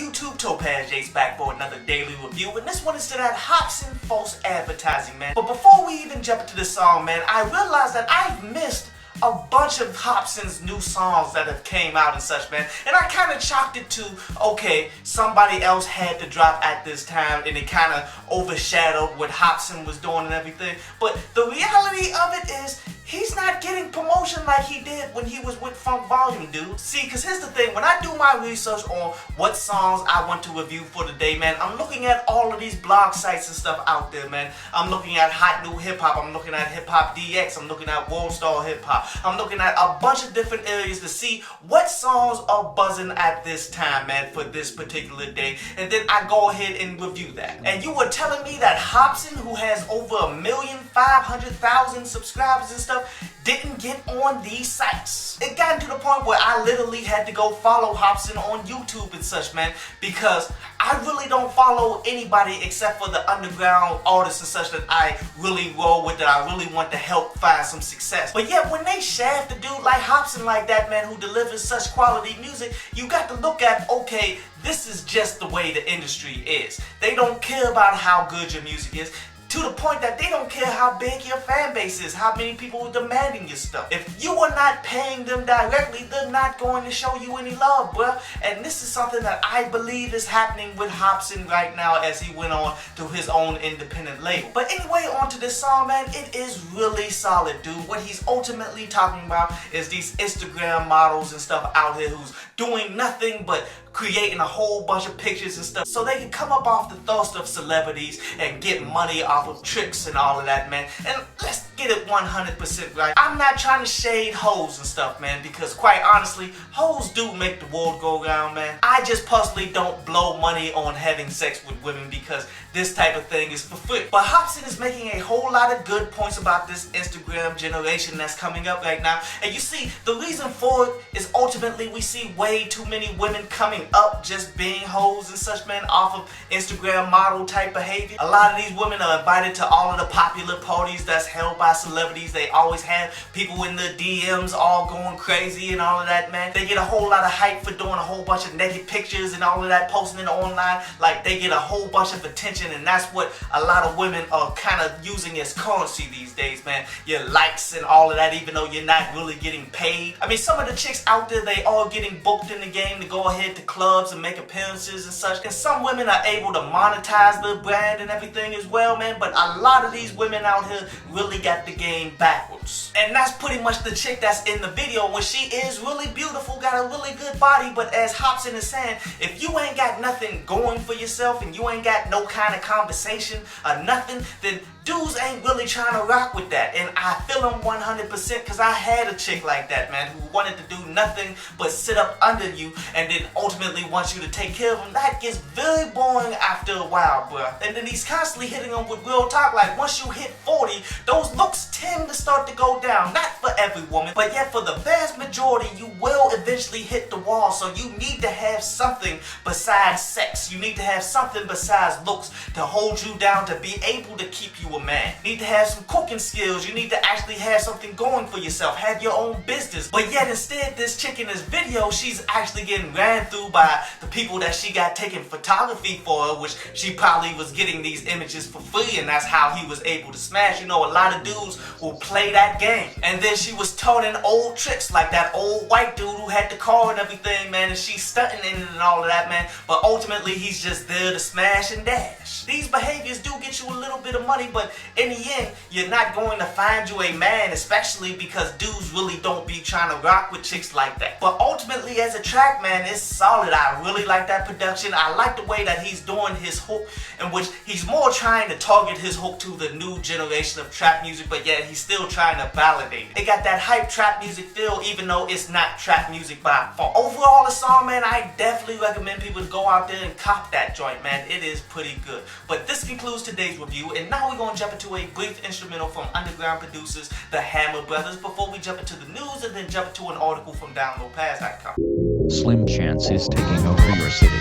YouTube? Topaz Jace back for another daily review, and this one is to that Hopsin false advertising, man. But before we even jump into the song, man, I realized that I've missed a bunch of Hopsin's new songs that have came out and such, man. And I kind of chalked it to, okay, somebody else had to drop at this time, and it kind of overshadowed what Hopsin was doing and everything. But the reality of it is, he's not getting promotion like he did when he was with Funk Volume, dude. See, because here's the thing. When I do my research on what songs I want to review for the day, man, I'm looking at all of these blog sites and stuff out there, man. I'm looking at Hot New Hip Hop. I'm looking at Hip Hop DX. I'm looking at World Star Hip Hop. I'm looking at a bunch of different areas to see what songs are buzzing at this time, man, for this particular day. And then I go ahead and review that. And you were telling me that Hopsin, who has over 1,500,000 subscribers and stuff, didn't get on these sites. It got to the point where I literally had to go follow Hopsin on YouTube and such, man, because I really don't follow anybody except for the underground artists and such that I really roll with, that I really want to help find some success. But yet when they shaft a dude like Hopsin like that, man, who delivers such quality music, you got to look at, okay, this is just the way the industry is. They don't care about how good your music is, to the point that they don't care how big your fan base is, how many people are demanding your stuff. If you are not paying them directly, they're not going to show you any love, bruh. And this is something that I believe is happening with Hopsin right now as he went on to his own independent label. But anyway, on to this song, man. It is really solid, dude. What he's ultimately talking about is these Instagram models and stuff out here who's doing nothing but creating a whole bunch of pictures and stuff so they can come up off the thirst of celebrities and get money off of tricks and all of that, man. And let's get it 100% right. I'm not trying to shade hoes and stuff, man, because quite honestly, hoes do make the world go round, man. I just personally don't blow money on having sex with women because this type of thing is for free. But Hopsin is making a whole lot of good points about this Instagram generation that's coming up right now. And you see, the reason for it is ultimately we see way too many women coming up just being hoes and such, man, off of Instagram model type behavior. A lot of these women are invited to all of the popular parties that's held by celebrities. They always have people in the DMs all going crazy and all of that, man. They get a whole lot of hype for doing a whole bunch of naked pictures and all of that, posting it online. Like, they get a whole bunch of attention, and that's what a lot of women are kind of using as currency these days, man. Your likes and all of that, even though you're not really getting paid. I mean, some of the chicks out there, they are getting booked in the game to go ahead to clubs and make appearances and such. And some women are able to monetize their brand and everything as well, man. But a lot of these women out here really got the game backwards. And that's pretty much the chick that's in the video, when she is really beautiful, got a really good body. But as Hopsin is saying, if you ain't got nothing going for yourself and you ain't got no kind of conversation or nothing, then dudes ain't really trying to rock with that. And I feel him 100% because I had a chick like that, man, who wanted to do nothing but sit up under you and then ultimately wants you to take care of him. That gets very boring after a while, bruh. And then he's constantly hitting them with real talk. Like, once you hit 40, those looks tend to start to go down. Not for every woman, but yet for the vast majority, you will eventually hit the wall. So you need to have something besides sex. You need to have something besides looks to hold you down, to be able to keep you a man. You need to have some cooking skills. You need to actually have something going for yourself. Have your own business. But yet instead, this chick in this video, she's actually getting ran through by the people that she got taking photography for her, which she probably was getting these images for free, and that's how he was able to smash. You know, a lot of dudes will play that game. And then she was turning old tricks like that old white dude who had the car and everything, man, and she's stunting in it and all of that, man. But ultimately, he's just there to smash and dash. These behaviors do get you a little bit of money, but in the end, you're not going to find you a man, especially because dudes really don't be trying to rock with chicks like that. But ultimately, as a track, man, it's solid. I really like that production. I like the way that he's doing his hook, in which he's more trying to target his hook to the new generation of trap music, but yet he's still trying to validate it. It got that hype trap music feel, even though it's not trap music by far. Overall, the song, man, I definitely recommend people to go out there and cop that joint, man. It is pretty good. But this concludes today's review, and now we're going to jump into a brief instrumental from underground producers, the Hammer Brothers, before we jump into the news and then jump into an article from downloadpass.com. Slim Chance is taking over your city.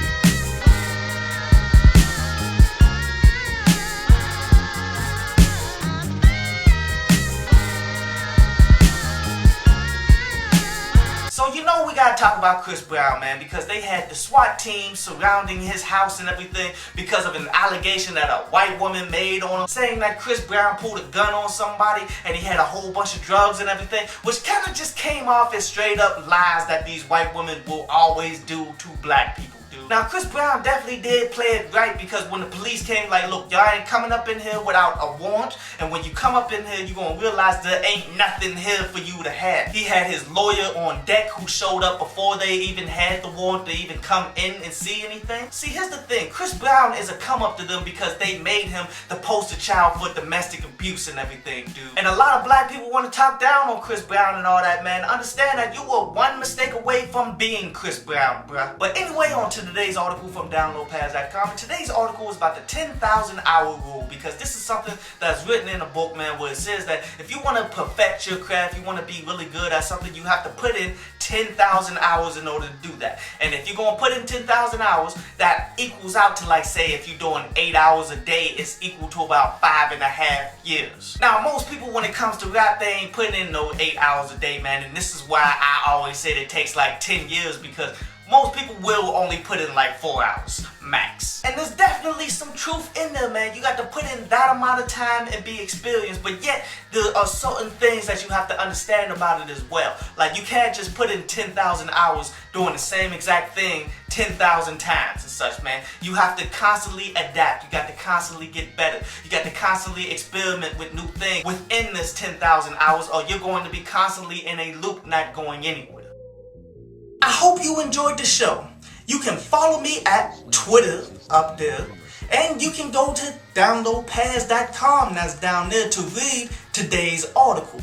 So you know we gotta talk about Chris Brown, man, because they had the SWAT team surrounding his house and everything because of an allegation that a white woman made on him, saying that Chris Brown pulled a gun on somebody and he had a whole bunch of drugs and everything, which kind of just came off as straight up lies that these white women will always do to black people. Now, Chris Brown definitely did play it right, because when the police came, like, look, y'all ain't coming up in here without a warrant, and when you come up in here, you're gonna realize there ain't nothing here for you to have. He had his lawyer on deck who showed up before they even had the warrant to even come in and see anything. See, here's the thing. Chris Brown is a come up to them because they made him the poster child for domestic abuse and everything, dude. And a lot of black people want to talk down on Chris Brown and all that, man. Understand that you were one mistake away from being Chris Brown, bruh. But anyway, on to today's article from downloadpads.com, and today's article is about the 10,000 hour rule, because this is something that's written in a book, man, where it says that if you want to perfect your craft, you want to be really good at something, you have to put in 10,000 hours in order to do that. And if you're going to put in 10,000 hours, that equals out to, like, say, if you're doing 8 hours a day, it's equal to about 5.5 years. Now, most people, when it comes to rap, they ain't putting in no 8 hours a day, man, and this is why I always say it takes like 10 years, because most people will only put in like 4 hours max. And there's definitely some truth in there, man. You got to put in that amount of time and be experienced, but yet there are certain things that you have to understand about it as well. Like, you can't just put in 10,000 hours doing the same exact thing 10,000 times and such, man. You have to constantly adapt. You got to constantly get better. You got to constantly experiment with new things within this 10,000 hours, or you're going to be constantly in a loop not going anywhere. I hope you enjoyed the show. You can follow me at Twitter up there, and you can go to downloadpads.com, that's down there, to read today's article.